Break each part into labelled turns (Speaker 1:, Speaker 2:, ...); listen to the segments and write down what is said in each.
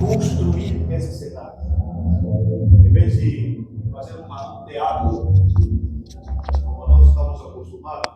Speaker 1: construir esse cenário. Em vez de fazer um teatro, como nós estamos acostumados,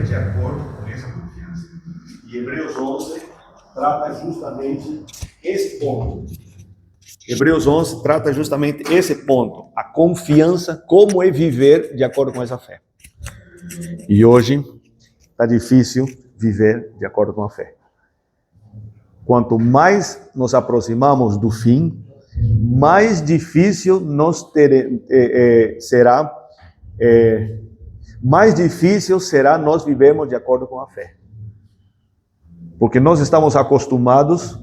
Speaker 1: de acordo com essa confiança. E Hebreus 11 trata justamente esse ponto. Hebreus 11 trata justamente esse ponto, a confiança, como é viver de acordo com essa fé. E hoje está difícil viver de acordo com a fé. Quanto mais nos aproximamos do fim, mais difícil será nós vivermos de acordo com a fé. Porque nós estamos acostumados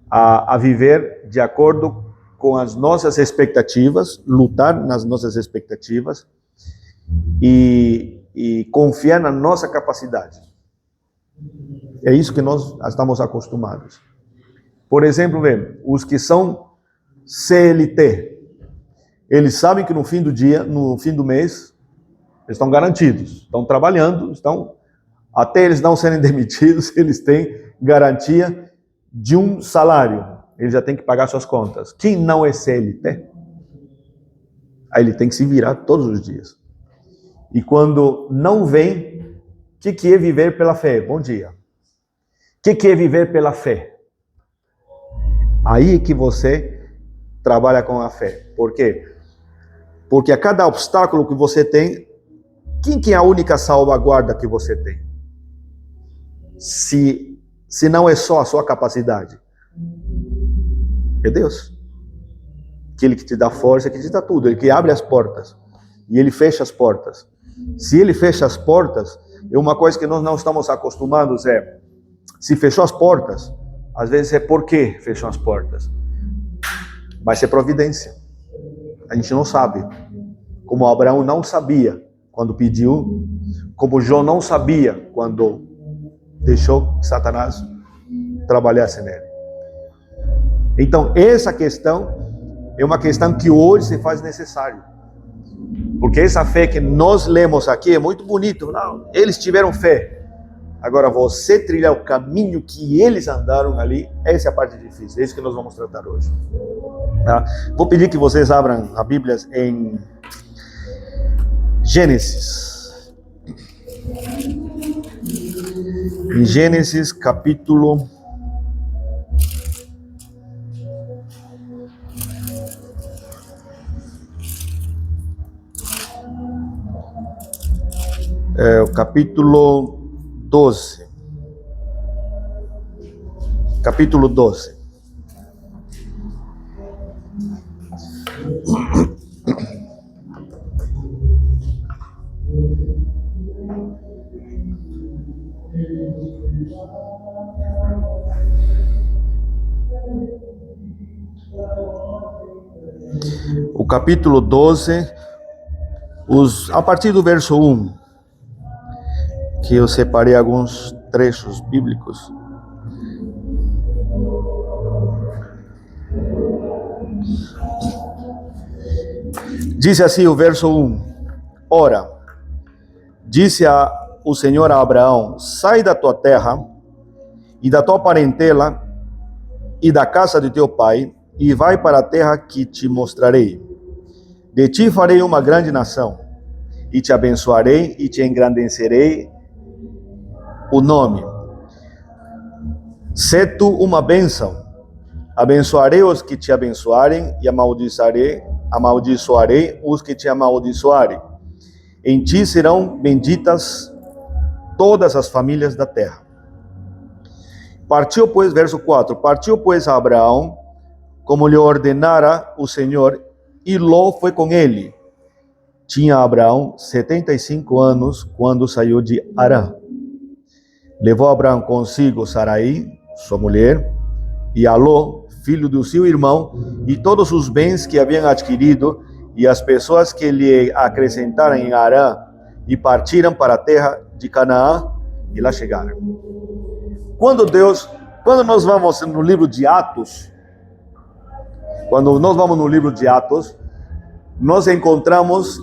Speaker 1: a viver de acordo com as nossas expectativas, lutar nas nossas expectativas e confiar na nossa capacidade. É isso que nós estamos acostumados. Por exemplo, os que são CLT, eles sabem que no fim do dia, no fim do mês, eles estão garantidos, estão trabalhando, até eles não serem demitidos, eles têm garantia de um salário. Ele já tem que pagar suas contas. Quem não é CLT, aí ele tem que se virar todos os dias. E quando não vem, o que é viver pela fé? Bom dia. O que é viver pela fé? Aí que você trabalha com a fé. Por quê? Porque a cada obstáculo que você tem, quem que é a única salvaguarda que você tem? Se não é só a sua capacidade. É Deus. Aquele que te dá força, que te dá tudo. Ele que abre as portas. E ele fecha as portas. Se ele fecha as portas, é uma coisa que nós não estamos acostumados, se fechou as portas, às vezes é por que fechou as portas. Vai ser providência. A gente não sabe. Como Abraão não sabia quando pediu, como Jó não sabia quando deixou que Satanás trabalhasse nele. Então, essa questão é uma questão que hoje se faz necessário. Porque essa fé que nós lemos aqui é muito bonito. Não, eles tiveram fé. Agora, você trilhar o caminho que eles andaram ali, essa é a parte difícil. É isso que nós vamos tratar hoje. Tá? Vou pedir que vocês abram a Bíblia em Gênesis. Em Gênesis, capítulo o capítulo 12. Capítulo 12. O capítulo 12, a partir do verso 1, que eu separei alguns trechos bíblicos. Diz assim o verso 1: Ora, disse o Senhor a Abraão: sai da tua terra e da tua parentela e da casa de teu pai, e vai para a terra que te mostrarei. De ti farei uma grande nação, e te abençoarei e te engrandecerei o nome. Sê tu uma bênção. Abençoarei os que te abençoarem e amaldiçoarei os que te amaldiçoarem. Em ti serão benditas todas as famílias da terra. Partiu, pois, verso 4, partiu, pois, a Abraão, como lhe ordenara o Senhor, e Ló foi com ele. Tinha Abraão 75 anos quando saiu de Harã. Levou Abraão consigo Sarai, sua mulher, e a Ló, filho do seu irmão, e todos os bens que haviam adquirido, e as pessoas que lhe acrescentaram em Harã, e partiram para a terra de Canaã, e lá chegaram. Quando nós vamos no livro de Atos, nós encontramos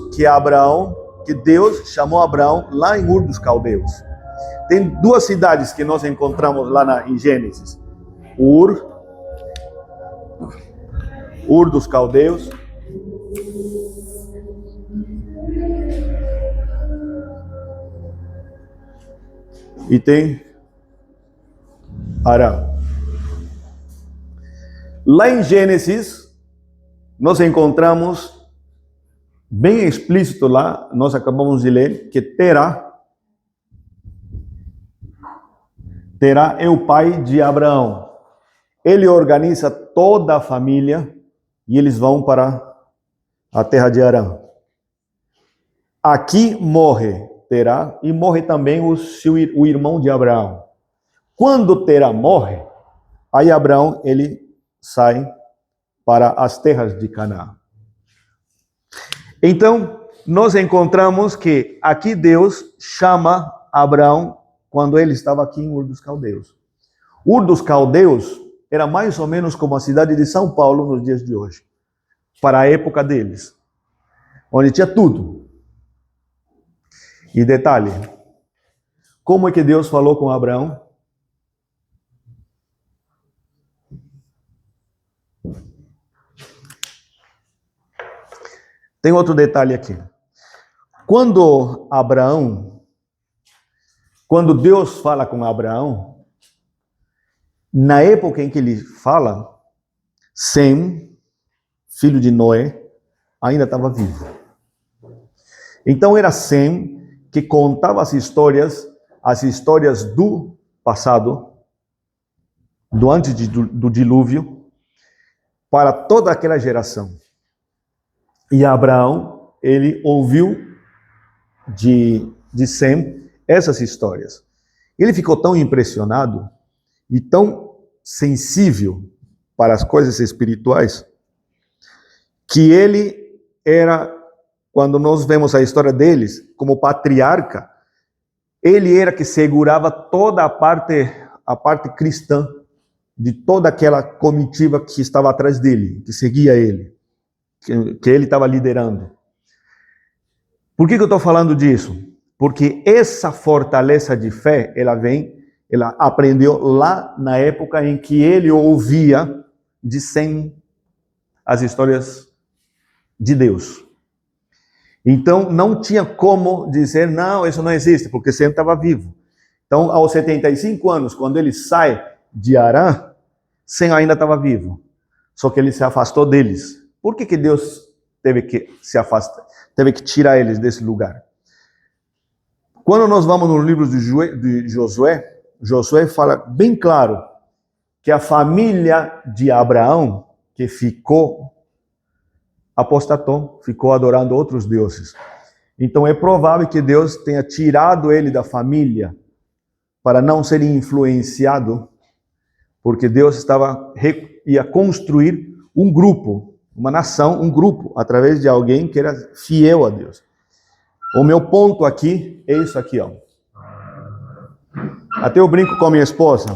Speaker 1: que Deus chamou Abraão lá em Ur dos Caldeus. Tem duas cidades que nós encontramos lá em Gênesis: Ur dos Caldeus, e tem Harã. Lá em Gênesis, nós encontramos bem explícito lá, nós acabamos de ler, que Terá é o pai de Abraão. Ele organiza toda a família e eles vão para a terra de Harã. Aqui morre Terá e morre também o irmão de Abraão. Quando Terá morre, aí Abraão ele sai para as terras de Canaã. Então, nós encontramos que aqui Deus chama Abraão quando ele estava aqui em Ur dos Caldeus. Ur dos Caldeus era mais ou menos como a cidade de São Paulo nos dias de hoje, para a época deles, onde tinha tudo. E detalhe, como é que Deus falou com Abraão? Tem outro detalhe aqui. Quando Deus fala com Abraão, na época em que ele fala, Sem, filho de Noé, ainda estava vivo. Então era Sem que contava as histórias do passado, do antes do dilúvio, para toda aquela geração. E Abraão, ele ouviu de Sem essas histórias. Ele ficou tão impressionado e tão sensível para as coisas espirituais, que ele era, quando nós vemos a história deles, como patriarca, ele era que segurava toda a parte cristã de toda aquela comitiva que estava atrás dele, que seguia ele, que ele estava liderando. Por que eu estou falando disso? Porque essa fortaleza de fé, ela aprendeu lá na época em que ele ouvia de Sem as histórias de Deus. Então, não tinha como dizer, não, isso não existe, porque Sem estava vivo. Então, aos 75 anos, quando ele sai de Harã, Sem ainda estava vivo. Só que ele se afastou deles. Por que Deus teve que se afastar? Teve que tirar eles desse lugar? Quando nós vamos no livro de Josué, Josué fala bem claro que a família de Abraão, que ficou, apostatou, ficou adorando outros deuses. Então é provável que Deus tenha tirado ele da família para não ser influenciado, porque Deus ia construir um grupo, uma nação, um grupo, através de alguém que era fiel a Deus. O meu ponto aqui é isso aqui, ó. Até eu brinco com a minha esposa.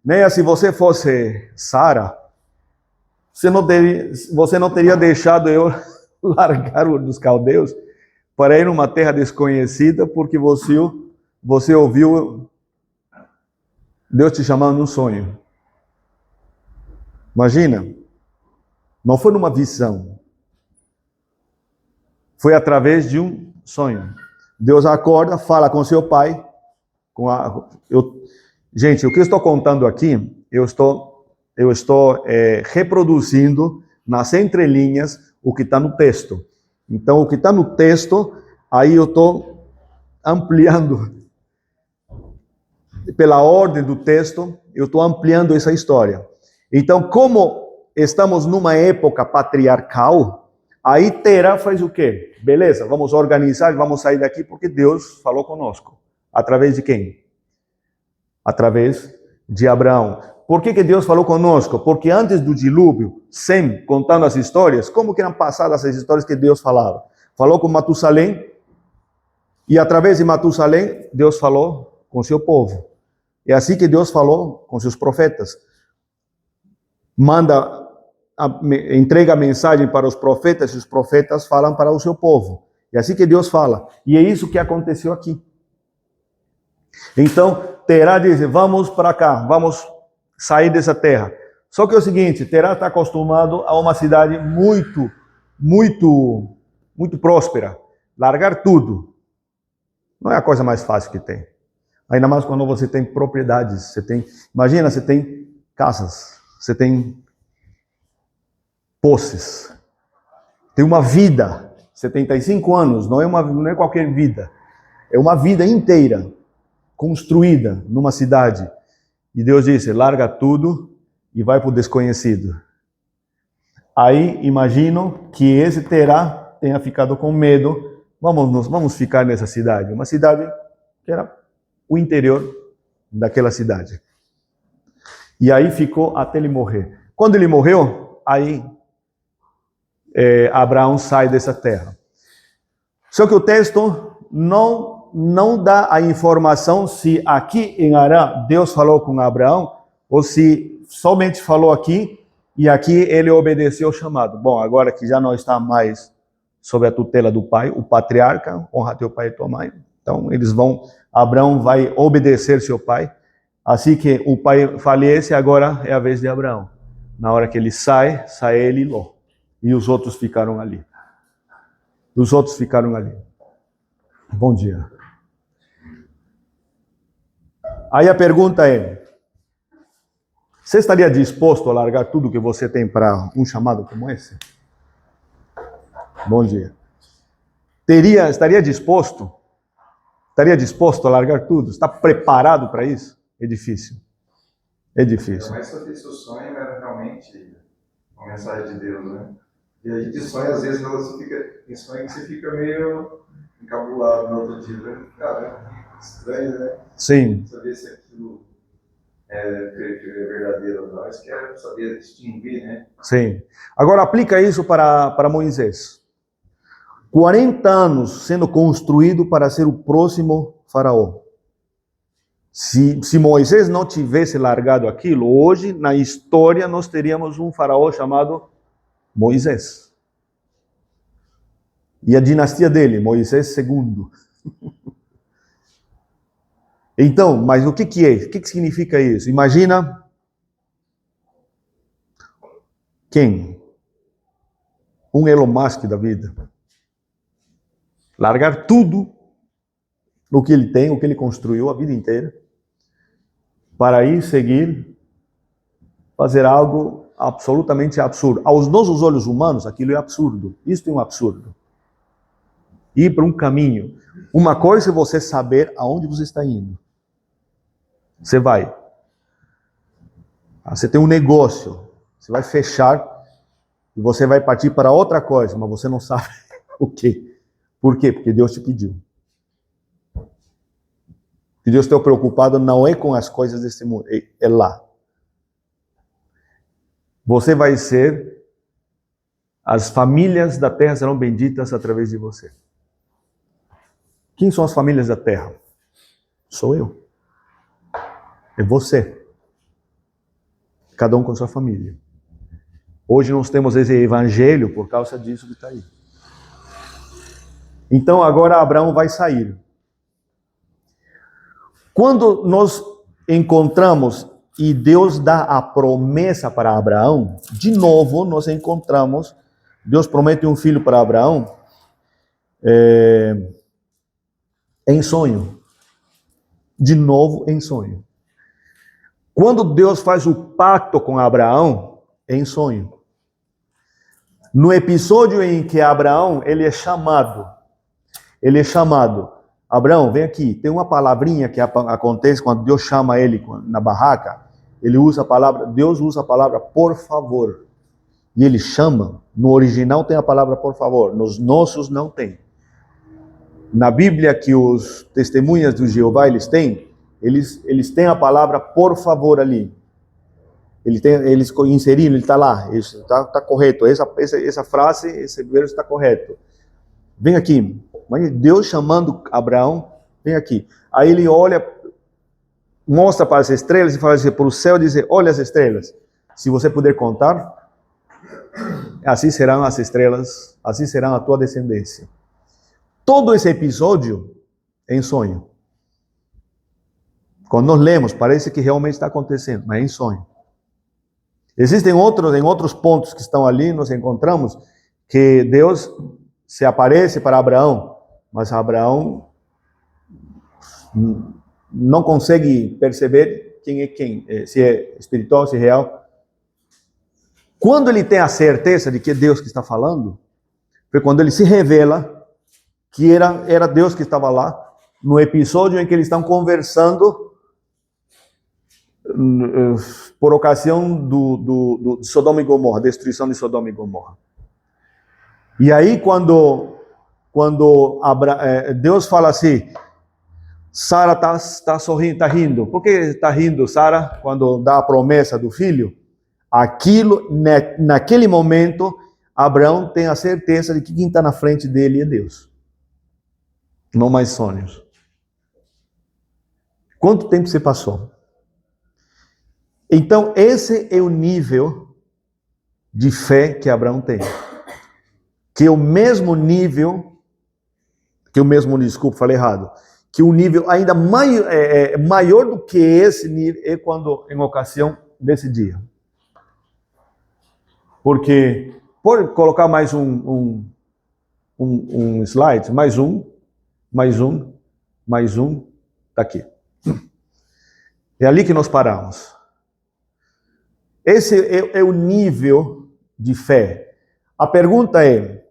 Speaker 1: Né? Se você fosse Sara, você não teria deixado eu largar dos caldeus para ir numa terra desconhecida, porque você ouviu Deus te chamando num sonho. Imagina, não foi numa visão, foi através de um sonho. Deus acorda, fala com seu pai. Gente, o que eu estou contando aqui, eu estou reproduzindo nas entrelinhas o que está no texto. Então, o que está no texto, aí eu estou ampliando. Pela ordem do texto, eu estou ampliando essa história. Então, como estamos numa época patriarcal, aí Terá faz o quê? Beleza, vamos organizar, vamos sair daqui porque Deus falou conosco. Através de quem? Através de Abraão. Por que Deus falou conosco? Porque antes do dilúvio, Sem, contando as histórias, como que eram passadas as histórias que Deus falava? Falou com Matusalém, e através de Matusalém, Deus falou com seu povo. É assim que Deus falou com seus profetas. Entrega a mensagem para os profetas, e os profetas falam para o seu povo. É assim que Deus fala. E é isso que aconteceu aqui. Então, Terá diz, vamos para cá, vamos sair dessa terra. Só que é o seguinte, Terá está acostumado a uma cidade muito próspera. Largar tudo não é a coisa mais fácil que tem. Ainda mais quando você tem propriedades. Imagina, você tem casas, você tem posses, tem uma vida, 75 anos, não é qualquer vida, é uma vida inteira construída numa cidade. E Deus disse, larga tudo e vai para o desconhecido. Aí, imagino que esse Terá tenha ficado com medo, vamos ficar nessa cidade. Uma cidade que era o interior daquela cidade. E aí ficou até ele morrer. Quando ele morreu, aí Abraão sai dessa terra. Só que o texto não dá a informação se aqui em Harã Deus falou com Abraão, ou se somente falou aqui, e aqui ele obedeceu o chamado. Bom, agora que já não está mais sob a tutela do pai, o patriarca, honra teu pai e tua mãe. Então, Abraão vai obedecer seu pai. Assim que o pai falece, agora é a vez de Abraão. Na hora que ele sai ele e Ló. E os outros ficaram ali. Bom dia. Aí a pergunta é, você estaria disposto a largar tudo que você tem para um chamado como esse? Bom dia. Estaria disposto? Estaria disposto a largar tudo? Está preparado para isso? É difícil.
Speaker 2: Mas se o sonho era realmente uma mensagem de Deus, né? E a gente sonha, às vezes, tem sonho que você fica meio encabulado no outro dia, né? Cara, estranho, né?
Speaker 1: Sim.
Speaker 2: Saber se aquilo é verdadeiro ou não, isso quer saber distinguir, né?
Speaker 1: Sim. Agora aplica isso para Moisés. 40 anos sendo construído para ser o próximo faraó. Se Moisés não tivesse largado aquilo, hoje na história nós teríamos um faraó chamado Moisés. E a dinastia dele, Moisés II. Então, mas o que é? O que significa isso? Imagina quem? Um Elon Musk da vida. Largar tudo o que ele tem, o que ele construiu a vida inteira, para ir seguir, fazer algo absolutamente absurdo. Aos nossos olhos humanos, aquilo é absurdo. Isto é um absurdo. Ir para um caminho. Uma coisa é você saber aonde você está indo. Você vai. Você tem um negócio. Você vai fechar e você vai partir para outra coisa, mas você não sabe o quê. Por quê? Porque Deus te pediu. Que Deus está preocupado não é com as coisas desse mundo, é lá. Você vai ser, as famílias da terra serão benditas através de você. Quem são as famílias da terra? Sou eu. É você. Cada um com sua família. Hoje nós temos esse evangelho por causa disso que está aí. Então agora Abraão vai sair. Quando nós encontramos e Deus dá a promessa para Abraão, de novo nós encontramos, Deus promete um filho para Abraão em sonho. De novo em sonho. Quando Deus faz o pacto com Abraão, é em sonho. No episódio em que Abraão, ele é chamado, Abraão, vem aqui, tem uma palavrinha que acontece quando Deus chama ele na barraca, Deus usa a palavra por favor. E ele chama, no original tem a palavra por favor, nos nossos não tem. Na Bíblia que os testemunhas do Jeová eles têm a palavra por favor ali. Eles inseriram, ele está lá, está correto, essa frase, esse verso está correto. Vem aqui, Deus chamando Abraão, vem aqui. Aí ele olha, mostra para as estrelas e fala assim, para o céu dizer, olha as estrelas, se você puder contar, assim serão as estrelas, assim será a tua descendência. Todo esse episódio é em sonho. Quando nós lemos, parece que realmente está acontecendo, mas é em sonho. Existem outros pontos que estão ali, nós encontramos que Deus se aparece para Abraão, mas Abraão não consegue perceber quem é quem, se é espiritual, se é real. Quando ele tem a certeza de que é Deus que está falando, foi quando ele se revela que era Deus que estava lá, no episódio em que eles estão conversando por ocasião do Sodoma e Gomorra, destruição de Sodoma e Gomorra. E aí quando Deus fala assim, Sara está sorrindo, está rindo. Por que está rindo, Sara, quando dá a promessa do filho? Naquele momento, Abraão tem a certeza de que quem está na frente dele é Deus. Não mais sonhos. Quanto tempo se passou? Então, esse é o nível de fé que Abraão tem. Que é o mesmo nível, desculpa, falei errado, que o nível ainda maior do que esse nível é quando, em ocasião desse dia. Porque, pode colocar mais um slide, mais um, tá aqui. É ali que nós paramos. Esse é o nível de fé. A pergunta é,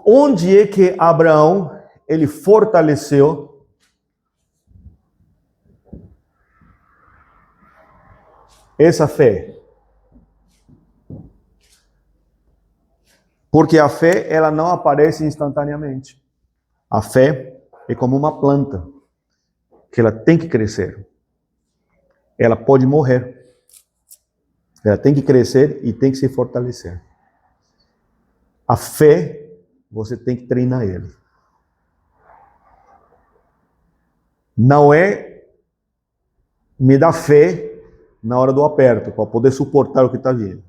Speaker 1: onde é que Abraão, ele fortaleceu essa fé? Porque a fé, ela não aparece instantaneamente. A fé é como uma planta, que ela tem que crescer. Ela pode morrer. Ela tem que crescer e tem que se fortalecer. A fé, você tem que treinar ele. Não é me dar fé na hora do aperto, para poder suportar o que está vindo.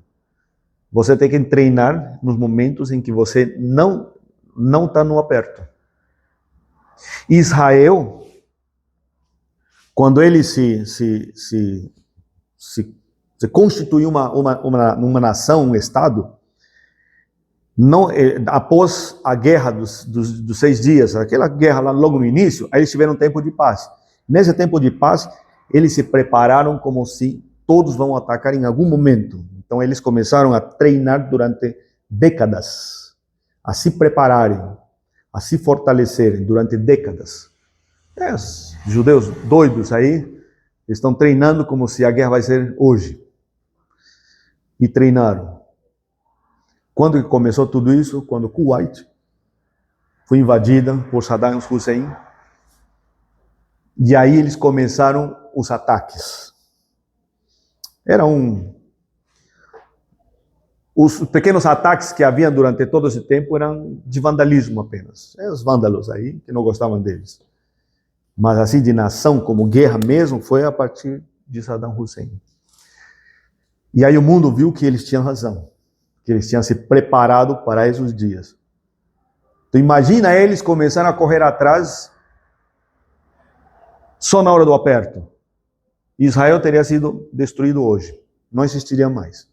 Speaker 1: Você tem que treinar nos momentos em que você não está no aperto. Israel, quando ele se constituiu uma nação, um estado, após a guerra dos 6 dias, aquela guerra lá logo no início, aí eles tiveram um tempo de paz. Nesse tempo de paz, eles se prepararam como se todos vão atacar em algum momento. Então eles começaram a treinar durante décadas. a se prepararem, a se fortalecerem durante décadas. Os judeus doidos aí estão treinando como se a guerra vai ser hoje. E treinaram. Quando começou tudo isso? Quando Kuwait foi invadida por Saddam Hussein. E aí eles começaram os ataques. Os pequenos ataques que havia durante todo esse tempo eram de vandalismo apenas. Os vândalos aí, que não gostavam deles. Mas assim, de nação, como guerra mesmo, foi a partir de Saddam Hussein. E aí o mundo viu que eles tinham razão, que eles tinham se preparado para esses dias. Então imagina eles começaram a correr atrás só na hora do aperto. Israel teria sido destruído hoje, não existiria mais.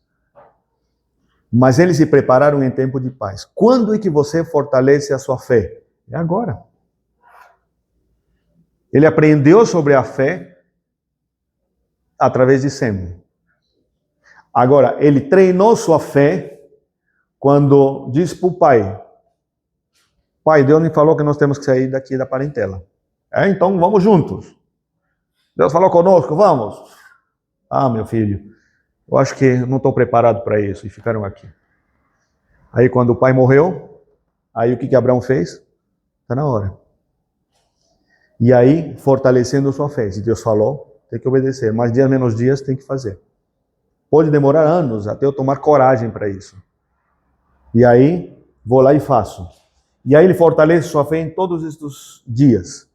Speaker 1: Mas eles se prepararam em tempo de paz. Quando é que você fortalece a sua fé? É agora. Ele aprendeu sobre a fé através de Sem. Agora, ele treinou sua fé quando disse para o pai: Pai, Deus me falou que nós temos que sair daqui da parentela. Então vamos juntos. Deus falou conosco, vamos. Ah, meu filho, eu acho que não estou preparado para isso. E ficaram aqui. Aí quando o pai morreu, aí o que Abraão fez? Está na hora. E aí, fortalecendo sua fé. Se Deus falou, tem que obedecer. Mais dias, menos dias, tem que fazer. Pode demorar anos até eu tomar coragem para isso. E aí, vou lá e faço. E aí ele fortalece sua fé em todos estes dias.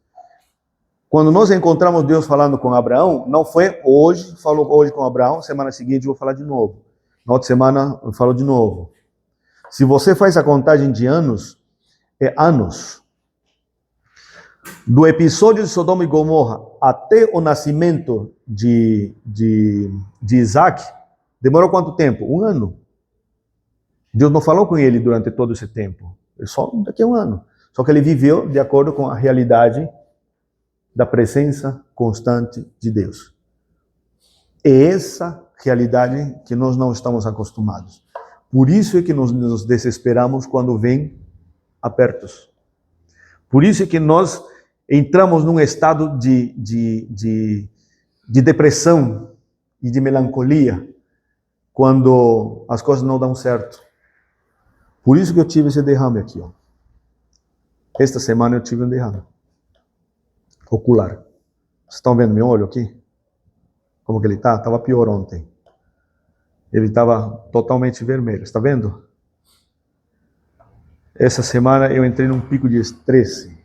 Speaker 1: Quando nós encontramos Deus falando com Abraão, não foi hoje, falou hoje com Abraão, semana seguinte eu vou falar de novo. Na outra semana eu falo de novo. Se você faz a contagem de anos, é anos. Do episódio de Sodoma e Gomorra até o nascimento de Isaac, demorou quanto tempo? 1 ano. Deus não falou com ele durante todo esse tempo. Só daqui a 1 ano. Só que ele viveu de acordo com a realidade da presença constante de Deus. É essa realidade que nós não estamos acostumados. Por isso é que nós nos desesperamos quando vem apertos. Por isso é que nós entramos num estado de depressão e de melancolia quando as coisas não dão certo. Por isso que eu tive esse derrame aqui, ó. Esta semana eu tive um derrame ocular. Vocês estão vendo meu olho aqui? Como que ele está? Estava pior ontem. Ele estava totalmente vermelho. Está vendo? Essa semana eu entrei num pico de estresse.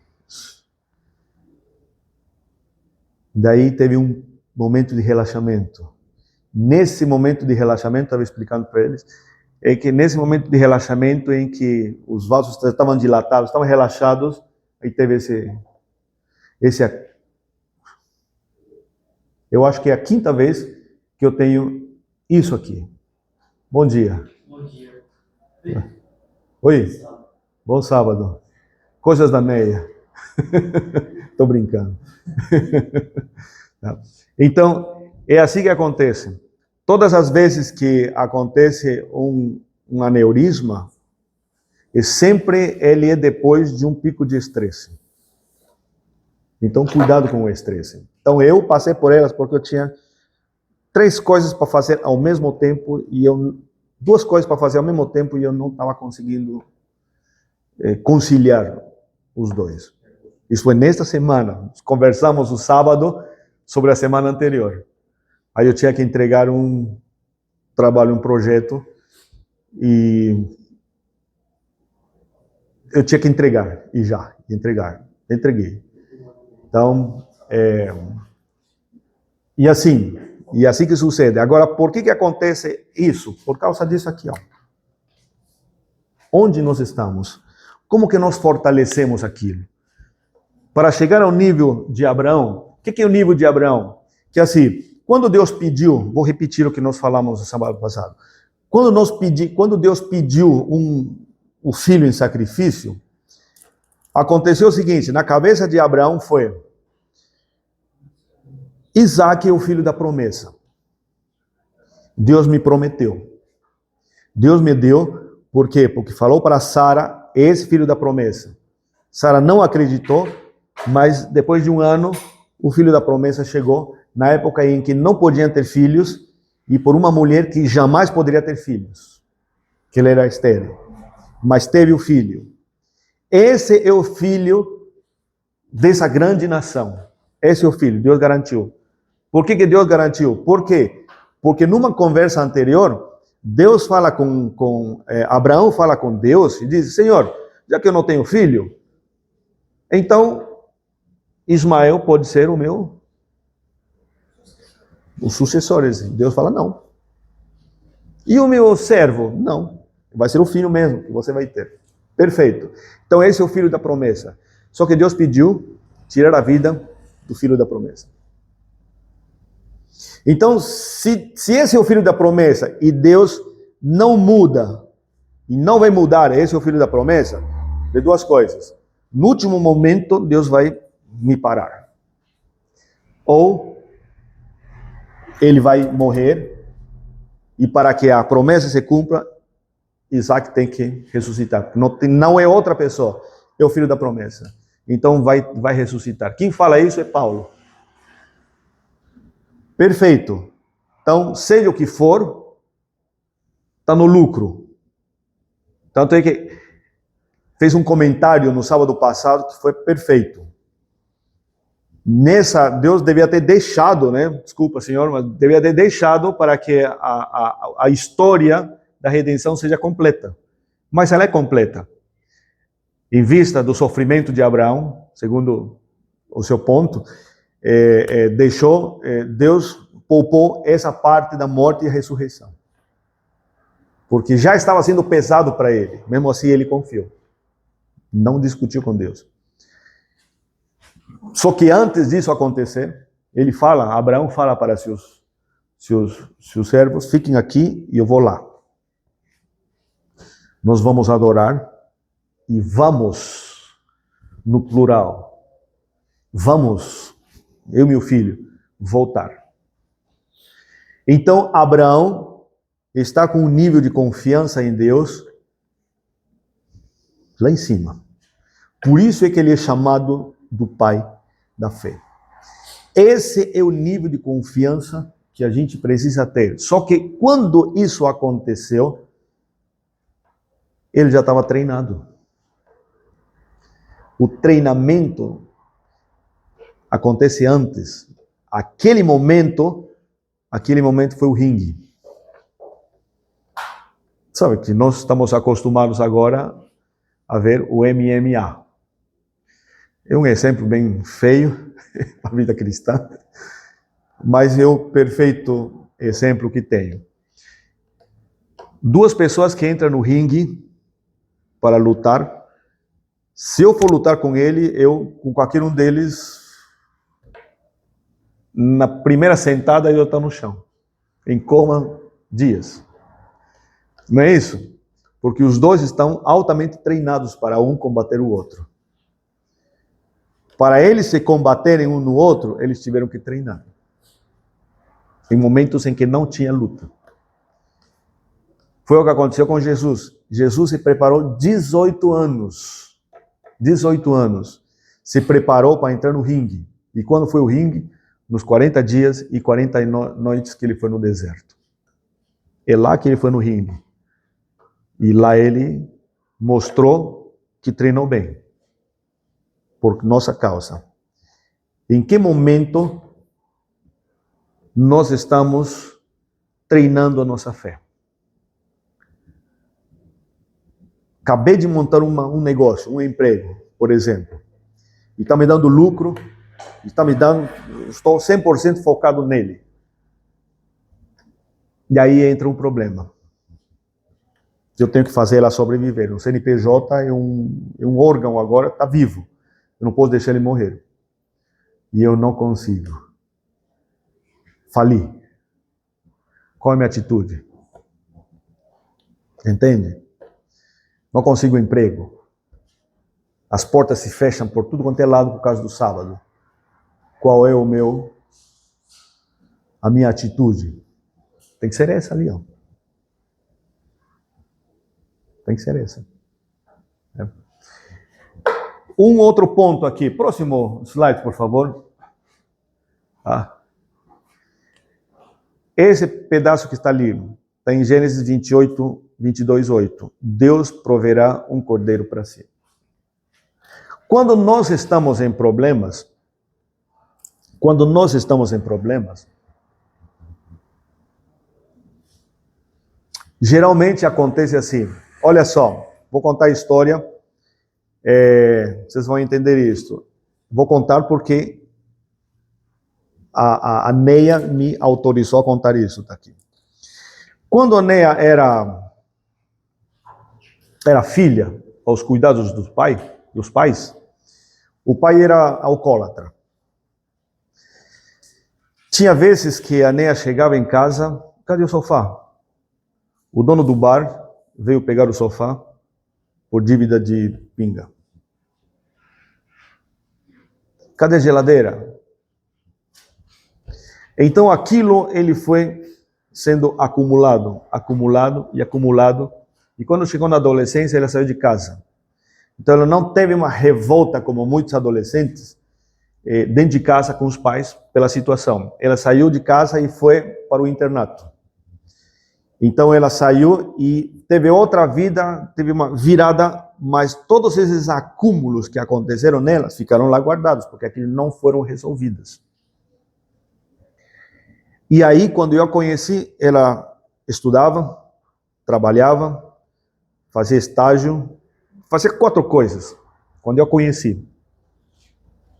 Speaker 1: Daí teve um momento de relaxamento. Nesse momento de relaxamento, estava explicando para eles, é que nesse momento de relaxamento em que os vasos estavam dilatados, estavam relaxados, aí teve esse eu acho que é a 5ª vez que eu tenho isso aqui. Bom dia.
Speaker 3: Bom dia.
Speaker 1: Oi. Bom sábado. Coisas da meia. Estou brincando. Então, é assim que acontece. Todas as vezes que acontece um aneurisma, sempre ele é depois de um pico de estresse. Então, cuidado com o estresse. Então, eu passei por elas porque eu tinha 3 coisas para fazer ao mesmo tempo e 2 coisas para fazer ao mesmo tempo e eu não estava conseguindo conciliar os dois. Isso foi nesta semana. Conversamos o sábado sobre a semana anterior. Aí eu tinha que entregar um trabalho, um projeto e eu tinha que entregar e já entreguei. Então, e assim que sucede. Agora, por que acontece isso? Por causa disso aqui, ó. Onde nós estamos? Como que nós fortalecemos aquilo? Para chegar ao nível de Abraão, o que é o nível de Abraão? Que assim, quando Deus pediu, vou repetir o que nós falamos no sábado passado. Quando Deus pediu o filho em sacrifício, aconteceu o seguinte, na cabeça de Abraão foi: Isaac é o filho da promessa. Deus me prometeu. Deus me deu, por quê? Porque falou para Sara, esse filho da promessa. Sara não acreditou, mas depois de um ano, o filho da promessa chegou, na época em que não podiam ter filhos, e por uma mulher que jamais poderia ter filhos, que ele era estéril. Mas teve o filho. Esse é o filho dessa grande nação. Esse é o filho, Deus garantiu. Por que Deus garantiu? Por quê? Porque numa conversa anterior, Deus fala Abraão fala com Deus e diz, Senhor, já que eu não tenho filho, então Ismael pode ser o sucessor. Deus fala, não. E o meu servo? Não. Vai ser o filho mesmo que você vai ter. Perfeito. Então esse é o filho da promessa. Só que Deus pediu tirar a vida do filho da promessa. Então, se esse é o filho da promessa e Deus não muda, e não vai mudar, esse é o filho da promessa, de duas coisas. No último momento, Deus vai me parar. Ou ele vai morrer, e para que a promessa se cumpra, Isaac tem que ressuscitar. Não é outra pessoa, é o filho da promessa. Então vai ressuscitar. Quem fala isso é Paulo. Perfeito. Então, seja o que for, está no lucro. Tanto é que fez um comentário no sábado passado que foi perfeito. Deus devia ter deixado, né? Desculpa, Senhor, mas devia ter deixado para que a história da redenção seja completa. Mas ela é completa. Em vista do sofrimento de Abraão, segundo o seu ponto, Deus poupou essa parte da morte e ressurreição. Porque já estava sendo pesado para ele. Mesmo assim, ele confiou. Não discutiu com Deus. Só que antes disso acontecer, Abraão fala para seus servos, fiquem aqui e eu vou lá. Nós vamos adorar e vamos, no plural, vamos, eu e meu filho, voltar. Então, Abraão está com um nível de confiança em Deus lá em cima. Por isso é que ele é chamado do pai da fé. Esse é o nível de confiança que a gente precisa ter. Só que quando isso aconteceu, ele já estava treinado. O treinamento acontece antes. Aquele momento foi o ringue. Sabe que nós estamos acostumados agora a ver o MMA. É um exemplo bem feio para a vida cristã, mas é o perfeito exemplo que tenho. Duas pessoas que entram no ringue para lutar. Se eu for lutar com com qualquer um deles, na primeira sentada eu estou no chão, em coma dias. Não é isso? Porque os dois estão altamente treinados para um combater o outro. Para eles se combaterem um no outro, eles tiveram que treinar. Em momentos em que não tinha luta. Foi o que aconteceu com Jesus. Jesus se preparou 18 anos. 18 anos. Se preparou para entrar no ringue. E quando foi o ringue? Nos 40 dias e 40 noites que ele foi no deserto. É lá que ele foi no ringue. E lá ele mostrou que treinou bem. Por nossa causa. Em que momento nós estamos treinando a nossa fé? Acabei de montar um negócio, um emprego, por exemplo, e está me dando lucro, estou 100% focado nele. E aí entra um problema. Eu tenho que fazer ela sobreviver. O CNPJ é um órgão agora, está vivo. Eu não posso deixar ele morrer. E eu não consigo. Fali. Qual é a minha atitude? Entende? Não consigo emprego. As portas se fecham por tudo quanto é lado por causa do sábado. Qual é a minha atitude? Tem que ser essa ali, ó. Tem que ser essa. Um outro ponto aqui. Próximo slide, por favor. Esse pedaço que está ali, está em Gênesis 28, 22, 8. Deus proverá um cordeiro para si. Quando nós estamos em problemas, geralmente acontece assim. Olha só, vou contar a história, vocês vão entender isso. Vou contar porque a Neia me autorizou a contar isso, tá aqui. Quando a Neia era filha, aos cuidados dos pais, o pai era alcoólatra. Tinha vezes que a Neia chegava em casa, cadê o sofá? O dono do bar veio pegar o sofá por dívida de pinga. Cadê a geladeira? Então aquilo ele foi sendo acumulado. E quando chegou na adolescência, ela saiu de casa. Então ela não teve uma revolta como muitos adolescentes dentro de casa com os pais pela situação. Ela saiu de casa e foi para o internato. Então ela saiu e teve outra vida, teve uma virada, mas todos esses acúmulos que aconteceram nelas ficaram lá guardados, porque aquilo não foram resolvidos. E aí, quando eu a conheci, ela estudava, trabalhava, fazia estágio, fazia 4 coisas. Quando eu a conheci,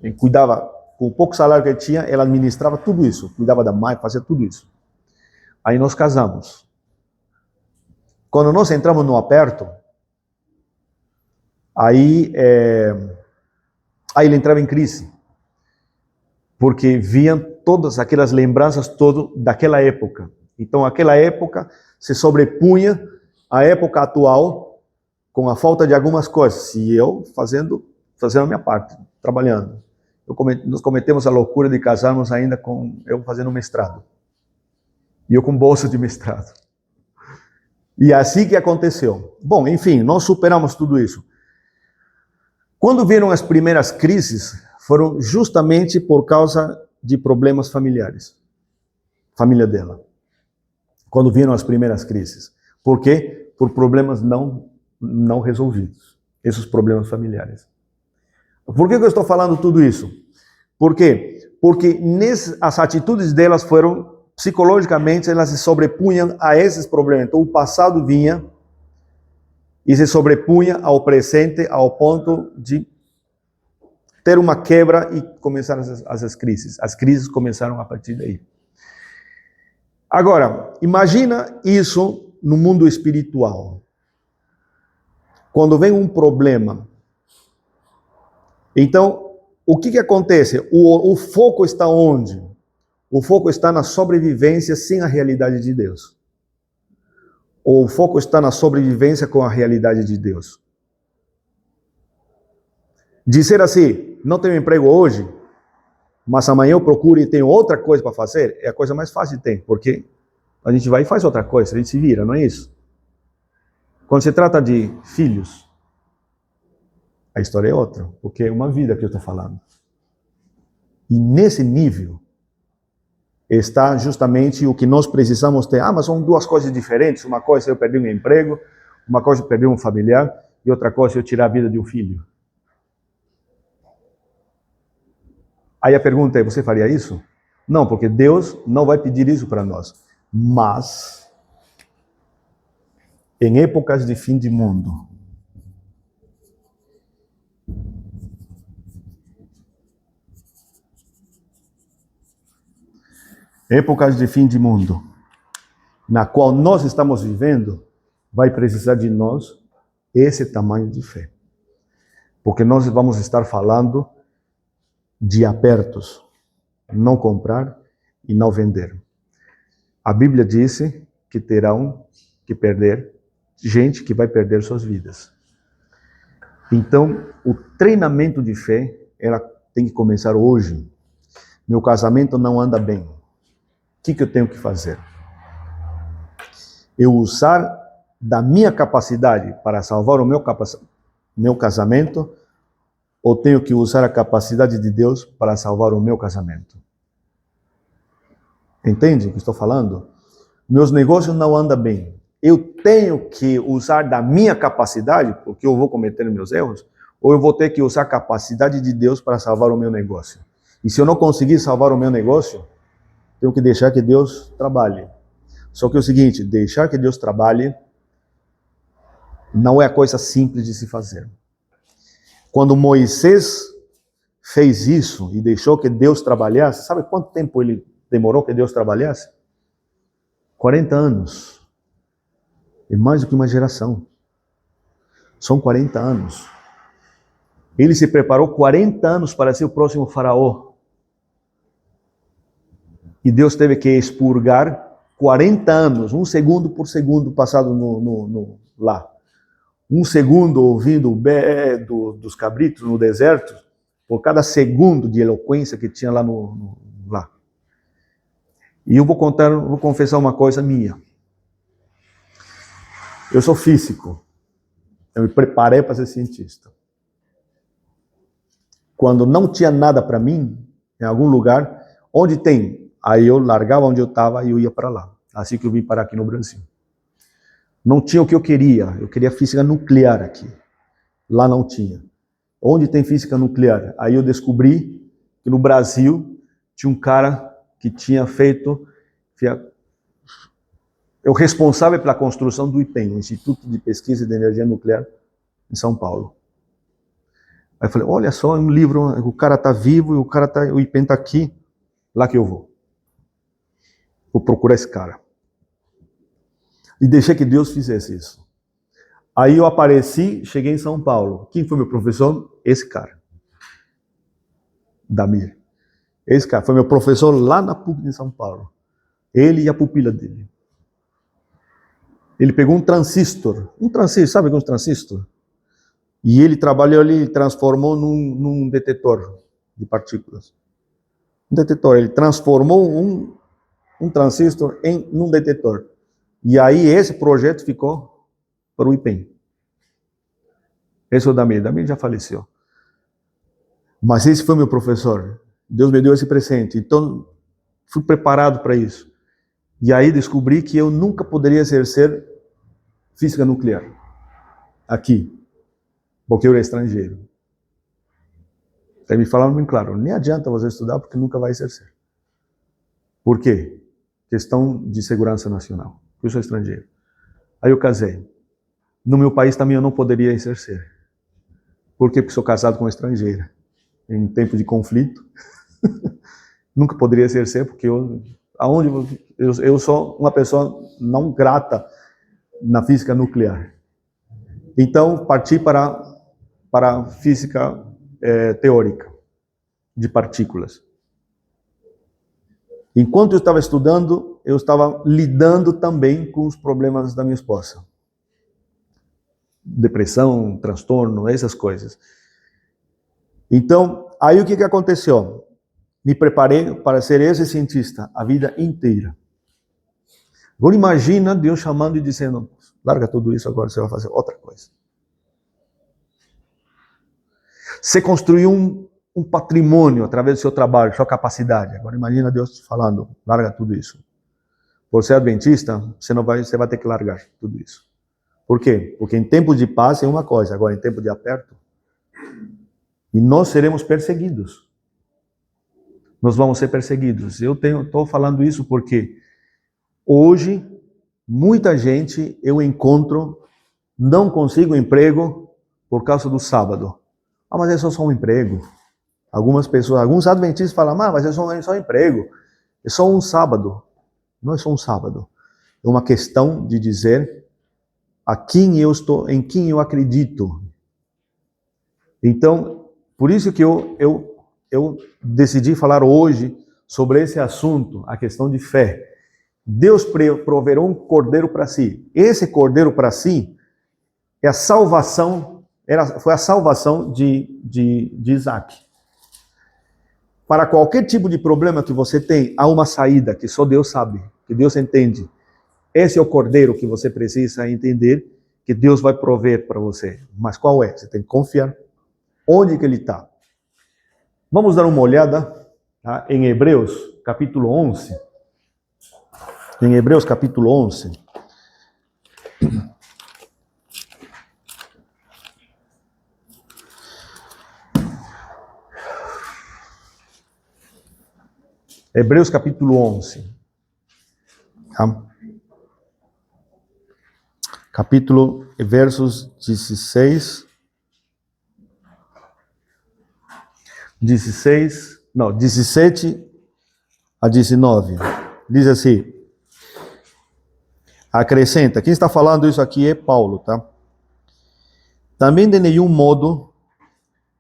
Speaker 1: ele cuidava, com o pouco salário que ele tinha, ela administrava tudo isso, cuidava da mãe, fazia tudo isso. Aí nós casamos. Quando nós entramos no aperto, aí ele entrava em crise, porque viam todas aquelas lembranças daquela época. Então, aquela época se sobrepunha à época atual com a falta de algumas coisas. E eu fazendo a minha parte, trabalhando. Nós cometemos a loucura de casarmos ainda com eu fazendo mestrado. E eu com bolsa de mestrado. E assim que aconteceu. Bom, enfim, nós superamos tudo isso. Quando vieram as primeiras crises, foram justamente por causa de problemas familiares. Família dela. Quando vieram as primeiras crises. Por quê? Por problemas não resolvidos. Esses problemas familiares. Por que eu estou falando tudo isso? Por quê? Porque as atitudes delas foram, psicologicamente, elas se sobrepunham a esses problemas. Então o passado vinha e se sobrepunha ao presente ao ponto de ter uma quebra e começaram as crises. As crises começaram a partir daí. Agora, imagina isso no mundo espiritual. Quando vem um problema, então, o que acontece? O foco está onde? O foco está na sobrevivência sem a realidade de Deus. Ou o foco está na sobrevivência com a realidade de Deus. Dizer assim, não tenho emprego hoje, mas amanhã eu procuro e tenho outra coisa para fazer, é a coisa mais fácil que tem, porque a gente vai e faz outra coisa, a gente se vira, não é isso? Quando se trata de filhos, a história é outra, porque é uma vida que eu estou falando. E nesse nível está justamente o que nós precisamos ter. Mas são 2 coisas diferentes. Uma coisa é eu perder um emprego, uma coisa é eu perder um familiar, e outra coisa é eu tirar a vida de um filho. Aí a pergunta é, você faria isso? Não, porque Deus não vai pedir isso para nós. Mas, em épocas de fim de mundo, na qual nós estamos vivendo, vai precisar de nós esse tamanho de fé. Porque nós vamos estar falando de apertos, não comprar e não vender. A Bíblia disse que terão que perder, gente que vai perder suas vidas. Então, o treinamento de fé, ela tem que começar hoje. Meu casamento não anda bem. O que eu tenho que fazer? Eu usar da minha capacidade para salvar o meu meu casamento ou tenho que usar a capacidade de Deus para salvar o meu casamento? Entende o que estou falando? Meus negócios não andam bem. Eu tenho que usar da minha capacidade, porque eu vou cometer meus erros, ou eu vou ter que usar a capacidade de Deus para salvar o meu negócio? E se eu não conseguir salvar o meu negócio, tenho que deixar que Deus trabalhe. Só que é o seguinte, deixar que Deus trabalhe não é a coisa simples de se fazer. Quando Moisés fez isso e deixou que Deus trabalhasse, sabe quanto tempo ele demorou que Deus trabalhasse? 40 anos. É mais do que uma geração. São 40 anos. Ele se preparou 40 anos para ser o próximo faraó. E Deus teve que expurgar 40 anos, um segundo por segundo passado lá. Um segundo ouvindo o bé dos cabritos no deserto, por cada segundo de eloquência que tinha lá lá. E eu vou confessar uma coisa minha. Eu sou físico. Eu me preparei para ser cientista. Quando não tinha nada para mim, em algum lugar, onde tem, aí eu largava onde eu estava e eu ia para lá. Assim que eu vim parar aqui no Brasil. Não tinha o que eu queria física nuclear aqui. Lá não tinha. Onde tem física nuclear? Aí eu descobri que no Brasil tinha um cara que tinha feito, o responsável pela construção do IPEN, o Instituto de Pesquisa de Energia Nuclear, em São Paulo. Aí eu falei, olha só, um livro, o cara está vivo e o IPEN está aqui, lá que eu vou. Vou procurar esse cara. E deixei que Deus fizesse isso. Aí eu apareci, cheguei em São Paulo. Quem foi meu professor? Esse cara. Damir. Esse cara foi meu professor lá na PUC de São Paulo. Ele e a pupila dele. Ele pegou um transistor, sabe o que é um transistor? E ele trabalhou ali, transformou num detetor de partículas. Um detetor, ele transformou um transistor num detetor. E aí esse projeto ficou para o IPEN. Esse é o Damir. Damir já faleceu. Mas esse foi meu professor. Deus me deu esse presente. Então, fui preparado para isso. E aí descobri que eu nunca poderia exercer física nuclear. Aqui. Porque eu era estrangeiro. Aí me falaram bem claro, nem adianta você estudar porque nunca vai exercer. Por quê? Questão de segurança nacional. Eu sou estrangeiro. Aí eu casei. No meu país também eu não poderia exercer. Por quê? Porque sou casado com uma estrangeira. Em tempo de conflito. Nunca poderia exercer porque eu sou uma pessoa não grata na física nuclear. Então, parti para a física teórica de partículas. Enquanto eu estava estudando, eu estava lidando também com os problemas da minha esposa. Depressão, transtorno, essas coisas. Então, aí o que aconteceu? Me preparei para ser esse cientista a vida inteira. Agora imagina Deus chamando e dizendo, larga tudo isso agora, você vai fazer outra coisa. Você construiu um patrimônio através do seu trabalho, sua capacidade. Agora imagina Deus falando, larga tudo isso. Por ser adventista, você vai ter que largar tudo isso. Por quê? Porque em tempo de paz é uma coisa, agora em tempo de aperto, e nós seremos perseguidos. Nós vamos ser perseguidos. Eu estou falando isso porque hoje, muita gente eu encontro, não consigo emprego por causa do sábado. Ah, mas é só um emprego. Algumas pessoas, alguns adventistas falam, mas é só um emprego. É só um sábado. Não é só um sábado. É uma questão de dizer em quem eu acredito. Então, por isso que eu decidi falar hoje sobre esse assunto, a questão de fé. Deus proverá um cordeiro para si. Esse cordeiro para si é a salvação, foi a salvação de Isaac. Para qualquer tipo de problema que você tem, há uma saída que só Deus sabe, que Deus entende. Esse é o cordeiro que você precisa entender, que Deus vai prover para você. Mas qual é? Você tem que confiar. Onde que ele está? Vamos dar uma olhada, tá, em Hebreus, capítulo 11. Em Hebreus, capítulo 11. Hebreus, capítulo 11. Tá? Capítulo, versos 17 a 19. Diz assim, acrescenta, quem está falando isso aqui é Paulo, tá? Também de nenhum modo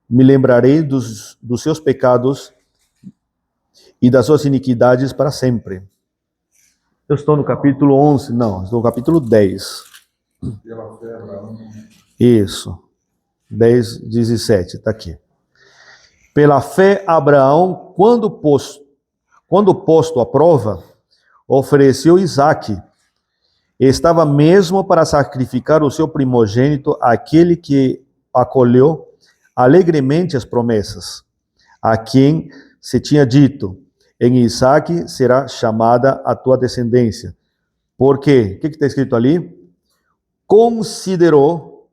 Speaker 1: me lembrarei dos seus pecados e das suas iniquidades para sempre. Eu estou no capítulo 11, não, estou no capítulo 10.
Speaker 2: Pela fé, Abraão.
Speaker 1: Isso, 10, 17, está aqui. Pela fé, Abraão, quando posto à prova, ofereceu Isaque. Estava mesmo para sacrificar o seu primogênito, aquele que acolheu alegremente as promessas, a quem se tinha dito, em Isaque será chamada a tua descendência. Porque, o que está escrito ali? Considerou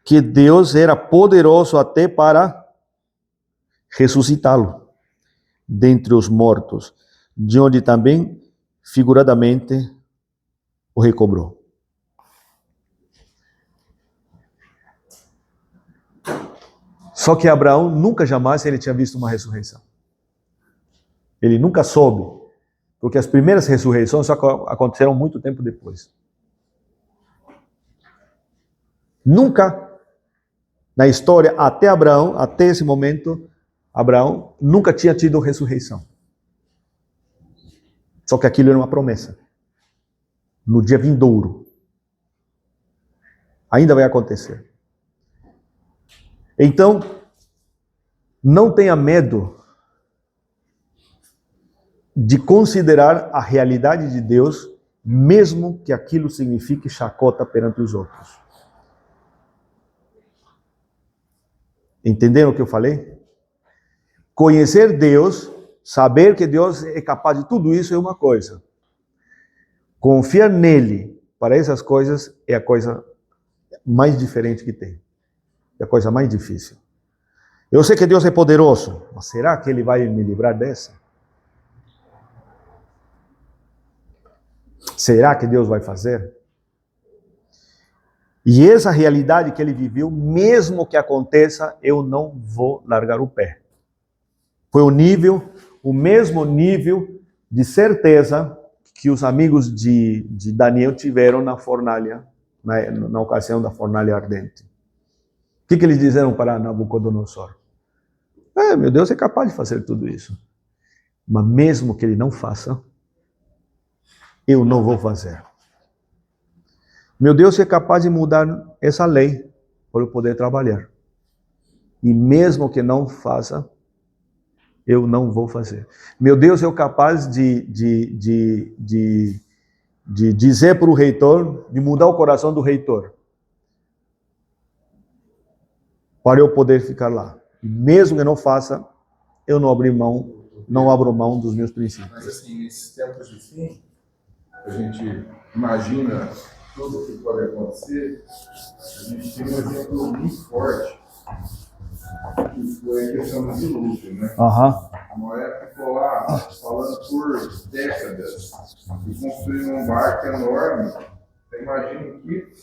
Speaker 1: que Deus era poderoso até para ressuscitá-lo dentre os mortos, de onde também, figuradamente, o recobrou. Só que Abraão nunca jamais ele tinha visto uma ressurreição. Ele nunca soube, porque as primeiras ressurreições só aconteceram muito tempo depois. Nunca, na história, até Abraão, até esse momento, Abraão nunca tinha tido ressurreição. Só que aquilo era uma promessa. No dia vindouro. Ainda vai acontecer. Então, não tenha medo de considerar a realidade de Deus, mesmo que aquilo signifique chacota perante os outros. Entenderam o que eu falei? Conhecer Deus, saber que Deus é capaz de tudo isso é uma coisa. Confiar nele para essas coisas é a coisa mais diferente que tem. É a coisa mais difícil. Eu sei que Deus é poderoso, mas será que ele vai me livrar dessa? Será que Deus vai fazer? E essa realidade que ele viveu, mesmo que aconteça, eu não vou largar o pé. Foi o mesmo nível de certeza que os amigos de Daniel tiveram na fornalha, na ocasião da fornalha ardente. O que eles disseram para Nabucodonosor? Meu Deus é capaz de fazer tudo isso. Mas mesmo que ele não faça, eu não vou fazer. Meu Deus é capaz de mudar essa lei para eu poder trabalhar. E mesmo que não faça, eu não vou fazer. Meu Deus é capaz de dizer para o reitor, de mudar o coração do reitor, para eu poder ficar lá. E mesmo que não faça, eu não abro mão dos meus princípios.
Speaker 2: Mas assim, nesses tempos de fim, a gente imagina tudo o que pode acontecer. A gente tem um exemplo muito forte, que foi a questão do dilúvio, né? Noé ficou lá falando por décadas e construiu um barco enorme. Você imagina que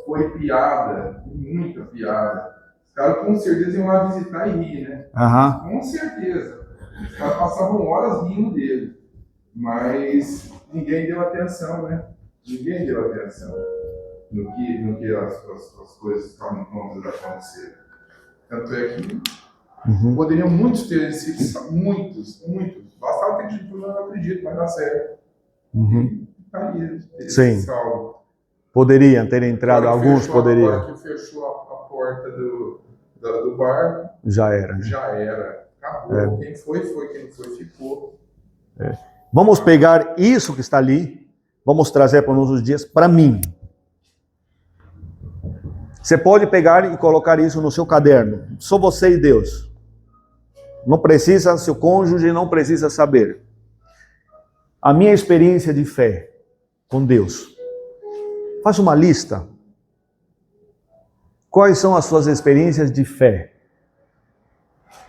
Speaker 2: foi piada, muita piada. Os caras com certeza iam lá visitar e rir, né? Com certeza. Os caras passavam horas rindo dele. Mas ninguém deu atenção, né? Ninguém deu atenção no que as coisas estavam prontas a acontecer. Tanto é que poderiam muitos ter sido, muitos. Bastava ter dito, não acredito, vai dar certo. Estaria salvo.
Speaker 1: Poderiam ter entrado, alguns poderiam.
Speaker 2: Agora que fechou a porta do barco,
Speaker 1: já era.
Speaker 2: Acabou. Quem foi, quem não foi, ficou.
Speaker 1: Vamos pegar isso que está ali, vamos trazer para os nossos dias, para mim. Você pode pegar e colocar isso no seu caderno. Só você e Deus. Não precisa, seu cônjuge não precisa saber. A minha experiência de fé com Deus. Faça uma lista. Quais são as suas experiências de fé?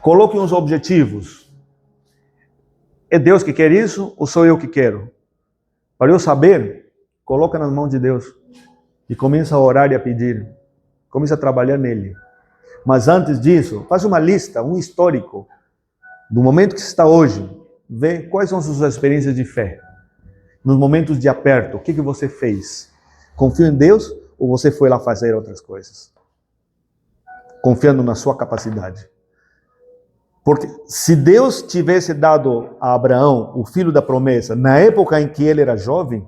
Speaker 1: Coloque uns objetivos. É Deus que quer isso ou sou eu que quero? Para eu saber, coloca nas mãos de Deus. E começa a orar e a pedir. Começa a trabalhar nele. Mas antes disso, faça uma lista, um histórico do momento que você está hoje. Vê quais são as suas experiências de fé. Nos momentos de aperto, o que você fez? Confia em Deus ou você foi lá fazer outras coisas? Confiando na sua capacidade. Porque se Deus tivesse dado a Abraão o filho da promessa, na época em que ele era jovem,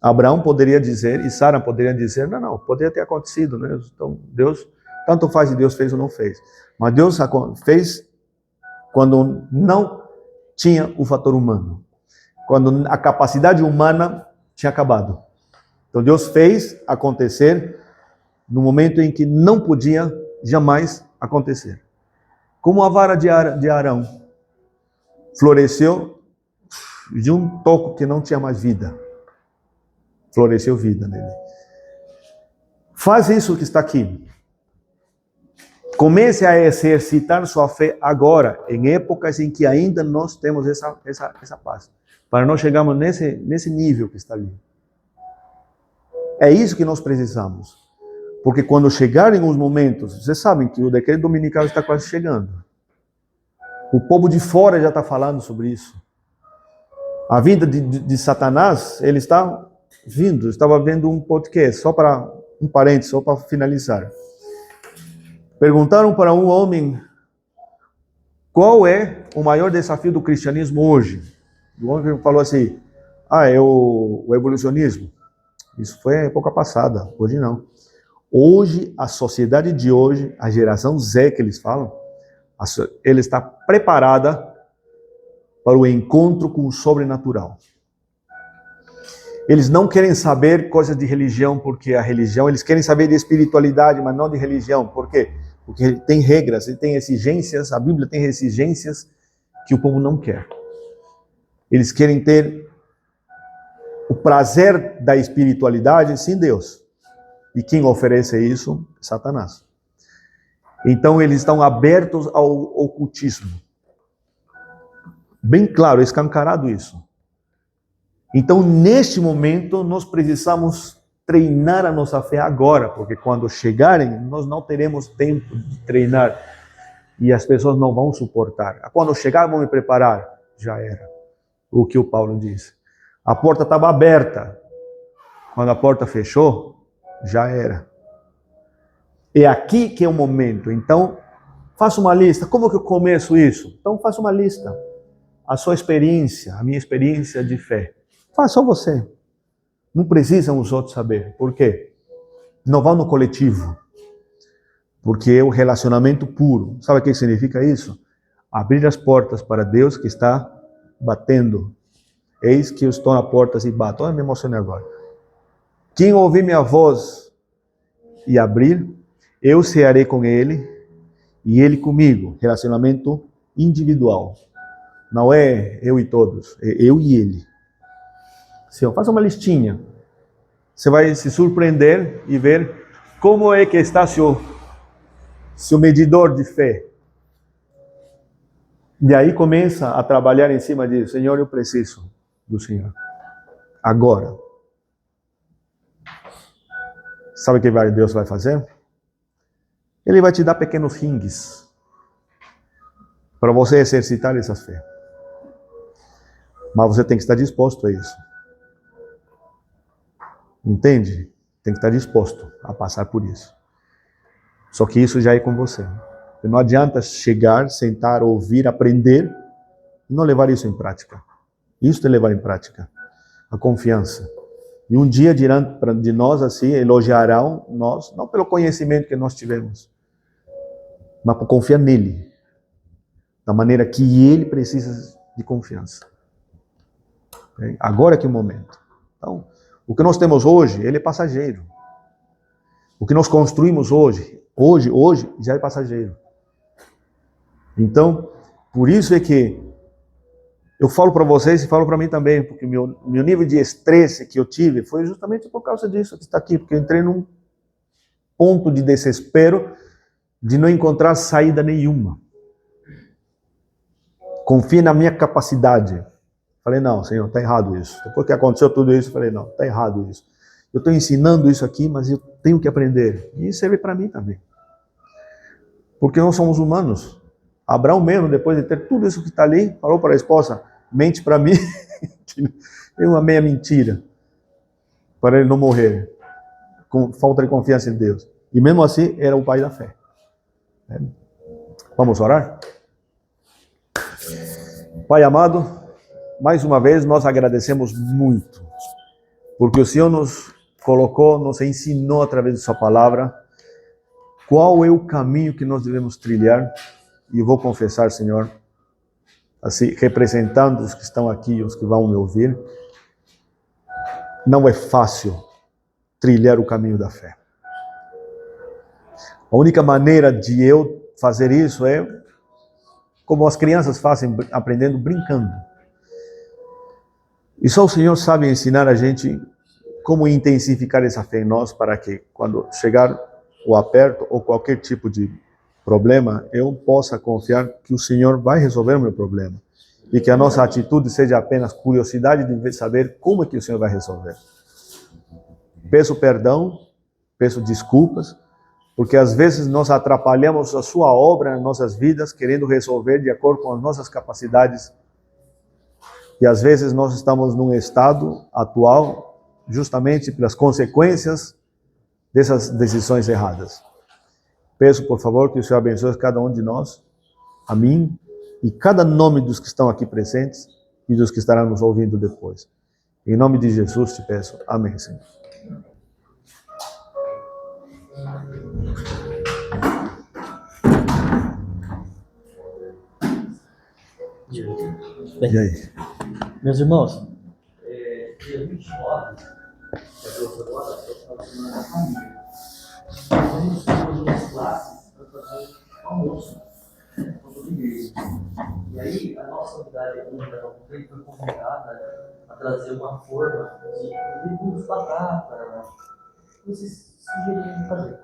Speaker 1: Abraão poderia dizer, e Sara poderia dizer, não, poderia ter acontecido, né? Então, Deus, tanto faz se Deus fez ou não fez. Mas Deus fez quando não tinha o fator humano. Quando a capacidade humana tinha acabado. Então Deus fez acontecer no momento em que não podia jamais acontecer. Como a vara de Arão floresceu de um toco que não tinha mais vida. Floresceu vida nele. Faz isso que está aqui. Comece a exercitar sua fé agora, em épocas em que ainda nós temos essa paz. Para nós chegarmos nesse nível que está ali. É isso que nós precisamos. Porque quando chegarem os momentos, vocês sabem que o decreto dominical está quase chegando. O povo de fora já está falando sobre isso. A vinda de Satanás, ele está vindo. Eu estava vendo um podcast, só para um parênteses, só para finalizar. Perguntaram para um homem qual é o maior desafio do cristianismo hoje. O homem falou assim, é o evolucionismo. Isso foi a época passada, hoje não. Hoje, a sociedade de hoje, a geração Z que eles falam, ela está preparada para o encontro com o sobrenatural. Eles não querem saber coisas de religião, porque a religião, eles querem saber de espiritualidade, mas não de religião. Por quê? Porque tem regras, tem exigências, a Bíblia tem exigências que o povo não quer. Eles querem ter o prazer da espiritualidade sem Deus. E quem oferece isso é Satanás. Então eles estão abertos ao ocultismo. Bem claro, escancarado isso. Então neste momento nós precisamos treinar a nossa fé agora, porque quando chegarem nós não teremos tempo de treinar e as pessoas não vão suportar. Quando chegar vão me preparar, já era. O que o Paulo disse. A porta estava aberta. Quando a porta fechou, já era. É aqui que é o momento. Então, faça uma lista. Como que eu começo isso? Então, faça uma lista. A sua experiência, a minha experiência de fé. Faz só você. Não precisam os outros saber. Por quê? Não vão no coletivo. Porque é o relacionamento puro. Sabe o que significa isso? Abrir as portas para Deus que está batendo. Eis que eu estou na porta e bato. Olha, me emocionei agora. Quem ouvir minha voz e abrir, eu cearei com ele e ele comigo. Relacionamento individual. Não é eu e todos, é eu e ele. Senhor, faça uma listinha. Você vai se surpreender e ver como é que está seu medidor de fé. E aí começa a trabalhar em cima disso. Senhor, eu preciso do Senhor. Agora. Sabe o que Deus vai fazer? Ele vai te dar pequenos ringues para você exercitar essa fé. Mas você tem que estar disposto a isso. Entende? Tem que estar disposto a passar por isso. Só que isso já é com você. Não adianta chegar, sentar, ouvir, aprender e não levar isso em prática. Isso é levar em prática. A confiança. E um dia dirão de nós assim, elogiarão nós, não pelo conhecimento que nós tivemos, mas por confiar nele. Da maneira que ele precisa de confiança. Agora que é o momento. Então, o que nós temos hoje, ele é passageiro. O que nós construímos hoje já é passageiro. Então, por isso é que eu falo para vocês e falo para mim também, porque o meu nível de estresse que eu tive foi justamente por causa disso que está aqui, porque eu entrei num ponto de desespero de não encontrar saída nenhuma. Confie na minha capacidade. Falei, não, Senhor, está errado isso. Depois que aconteceu tudo isso, falei, não, está errado isso. Eu estou ensinando isso aqui, mas eu tenho que aprender. E isso serve para mim também. Porque nós somos humanos. Abraão mesmo, depois de ter tudo isso que está ali, falou para a esposa, mente para mim, é uma meia mentira, para ele não morrer, com falta de confiança em Deus. E mesmo assim, era o pai da fé. Vamos orar? Pai amado, mais uma vez nós agradecemos muito, porque o Senhor nos colocou, nos ensinou através de sua palavra, qual é o caminho que nós devemos trilhar. E eu vou confessar, Senhor, assim, representando os que estão aqui e os que vão me ouvir, não é fácil trilhar o caminho da fé. A única maneira de eu fazer isso é como as crianças fazem, aprendendo brincando. E só o Senhor sabe ensinar a gente como intensificar essa fé em nós para que quando chegar o aperto ou qualquer tipo de problema, eu possa confiar que o Senhor vai resolver o meu problema. E que a nossa atitude seja apenas curiosidade de saber como é que o Senhor vai resolver. Peço perdão, peço desculpas, porque às vezes nós atrapalhamos a sua obra nas nossas vidas, querendo resolver de acordo com as nossas capacidades. E às vezes nós estamos num estado atual, justamente pelas consequências dessas decisões erradas. Peço, por favor, que o Senhor abençoe cada um de nós, a mim e cada nome dos que estão aqui presentes e dos que estarão nos ouvindo depois. Em nome de Jesus te peço. Amém, Senhor.
Speaker 3: Bem,
Speaker 1: E aí?
Speaker 3: meus irmãos, dia 29, que é 2 horas, eu estava semana da família. Nós iniciamos umas classes para fazer almoço para toda a igreja. E aí, a nossa unidade aqui foi convidada a trazer uma forma de legumes, batata, vocês sugeriram fazer.